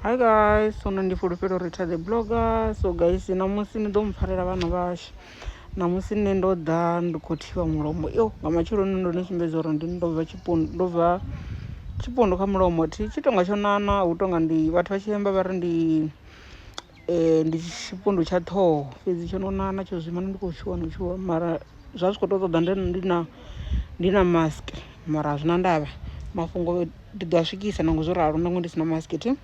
Hi guys, so ndifulufhela uri the blogger. So guys, namusi ni ḓo mpfarela vhana vhashu. Namusi nne ndo ḓa ndi khou thivha mulomo. Nga matsheloni ndo ni sumbedza uri ndo bva tshipundu kha mulomo. Tshi tonga tsho nana, hu tonga ndi vhathu vha tshi amba vha ri ndi tshipundu tsha ṱhoho. Fhedzi tsho no nana tsho zwima ndi khou tshuwa mara zwa zwi khou tou ṱoḓa ndi na mask. Mara azwi na ndavha. Mafhungo ndi ḓo a swikisa nango zwo ralo ndango ndi sina mask thi.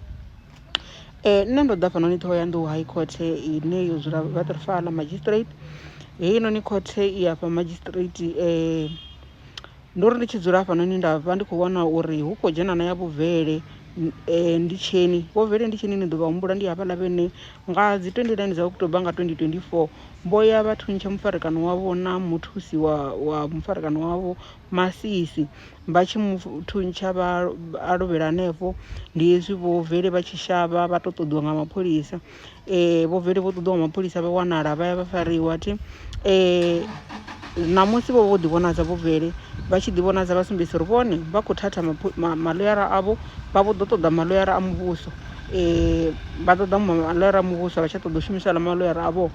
Nṋe ndo ḓa fhanoni Thohoyandou High Court ine yo dzula Waterfall Magistrate. Heinoni khothe i afha magistrate ndo ri ndi tshi dzula hafhanoni nda vha ndi khou vhona uri hu khou dzhena na ya vhubvele ndi tsheni vhubvele ndi tsheni ni ḓo vha humbula ndi havhaḽa vhene nga dzi 29 dza October nga 2024 vho ya vha thuntsha mufarekano wavho na muthusi wa mufarekano wavho Masisi vha tshi muthuntsha a lovhela hanefho. Ndi hezwi vhubvele vha tshi shavha vha tou ṱoḓiwa nga mapholisa vhubvele vho ṱoḓiwa nga mapholisa vha wanala vha ya vha fariwa thi namusi vho ḓi vhonadza vhubvele vha tshi ḓi vhonadza vha sumbedzisa uri vhone vha khou thatha maḽoyara avho vha vho ḓo ṱoḓa maḽoyara a muvhuso vha ṱoḓa maḽoyara a muvhuso vha tsha ṱoḓa u shumisa la maḽoyara avho.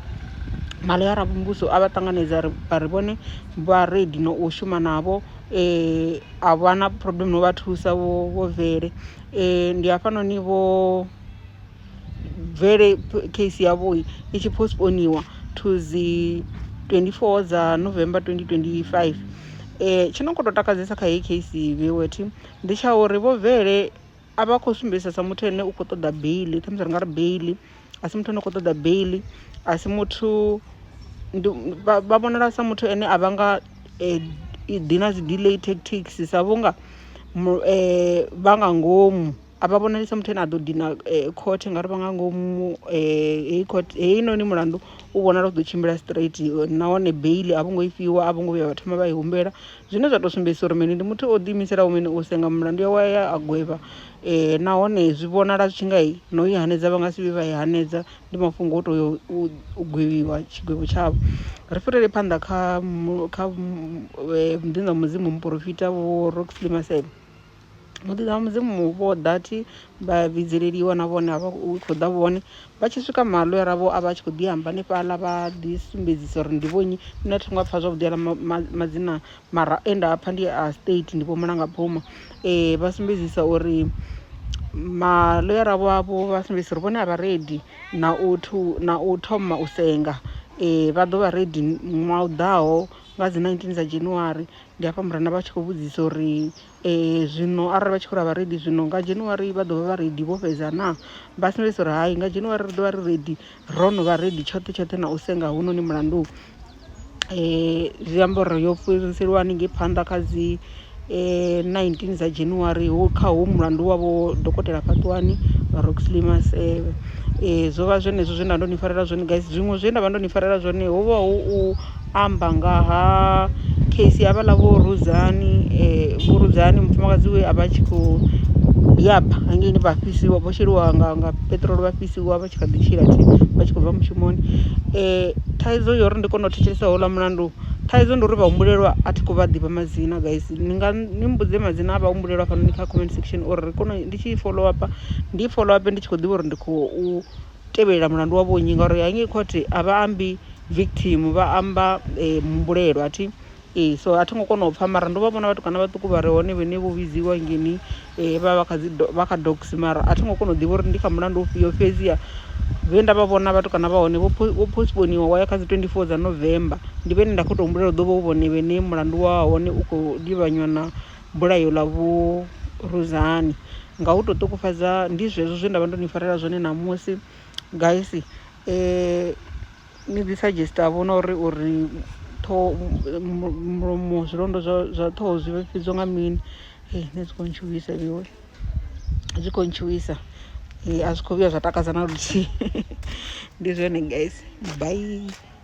Maḽoyara a muvhuso a vha ṱanganedza vha ri vhone vha ready no u shuma navho a vha na problem no vha thusa vho vele ndi hafhanoni vho vele case yavho i tshi postponiwa to dzi 24 dza November 2025. Tshino khou tou takadzesa kha heyi case vhewethi ndi tsha uri vho vele a vha khou sumbedzisa sa muthu ane u khou ṱoḓa beili ṱhamusi ri nga ri beili a si muthu ane u khou ṱoḓa beili a si muthu vha vhonala sa muthu ane a vha nga ḓi na dzi delay tactics sa vhunga vha nga ngomu a vha vhonali sa muthu ane a ḓo dina khothe ngauri vha nga ngomu heinoni mulandu u vhonala u ḓo tshimbila straight nahone beili a vho ngo i fhiwa a vho ngo vhuya vha thoma vha i humbela zwine zwa tou sumbedzisa uri mini ndi muthu o ḓiimiselaho mini u senga mulandu yawe ya a gwevha nahone zwi vhonala zwi tshi nga no i hanedza vha nga si vhe vha i hanedza ndi mafhungo o tou u gwevhiwa tshigwevho tshavho. Ri fhirele phanḓa kha muḓinḓa mudzimu muprofita vho Roxley Masebe. Muḓinḓa mudzimu vho ḓathi vha vhidzeleliwa na vhone vha khou ḓa vhone vha tshi swika maḽoyara avho a vha tshi khou ḓi amba hanefhaḽa vha ḓi sumbedzisa uri ndi vhonyi nṋe thi ngo pfha zwavhuḓi aḽa madzina mara enda pfha ndi a state ndi vho Malanga-Phuma vha sumbedzisa uri maḽoyara avho vha sumbedzisa uri vhone a vha ready na u thoma u senga vha ḓo vha ready ṅwaha u ḓaho nga dzi 19 dza January. Ndi hafha murana vha tshi khou vhudzisa uri zwino arali vha tshi khou ri vha ready zwino nga January vha ḓo vha vha ready vho fhedza na vha sumbedzisa uri hayi nga January ri ḓo vha ri ready ro no vha ready tshoṱhe na u senga hunoni mulandu zwi amba uri yo fhiriselwa haningei phanḓa kha dzi 19 dza January kha hu mulandu wavho dokotela Phaṱuwani Roxley Masebe. Zwo vha zwenezwo zwe nda ndo ni farela zwone guys. Zwiṅwe zwe nda vha ndo ni farela zwone ho vha hu u amba nga ha case ya havhaḽa vho Rudzani mufumakadzi we a vha tshi khou yaba hangeini vha fhisiwa vho sheliwa nga peṱirolo vha fhisiwa vha tshi kha ḓi tshila vha tshi khou bva mushumoni. Thaidzo yo uri ndi kone u thetshelesa houḽa mulandu thaidzo ndi uri vhahumbulelwa a thi khou vha ḓivha madzina guys. Ni mbudze madzina a vhahumbulelwa hafhanoni kha comment section uri ri kone ndi tshi follow up ndi tshi khou ḓivha uri ndi khou tevhelela mulandu wavho nnyi ngauri hangei khothe a vha ambi victim vha amba muhumbulelwa thi so a thi ngo kona u pfha mara ndo vha vhona vhatukana vhaṱuku vha re hone vhene vho vhidziwa ngeni vha vha kha docs mara a thi ngo kona u ḓivha uri ndi kha mulandu ufhio fhedziha vhe nda vha vhona vhatukana vha hone vho postponiwa wa ya kha dzi 24 dza November ndi vhene nda khou tou humbulela u ḓo vha hu vhone vhene mulandu wa hone u khou livhanywa na bulayo ḽa vho Ruzani nga u tou ṱungufhadza. Ndi zwezwo zwe nda vha ndo ni farela zwone namusi guys. Ni ḓi suggesta vhona uri mulomo zwilondo zwa ṱhoho zwi vhafhidzwa nga mini nṋe zwi khou ntshuwisa iwe zwi khou ntshuwisa a zwi khou vhuya zwa takadza na luthihi ndi zwone guys bye.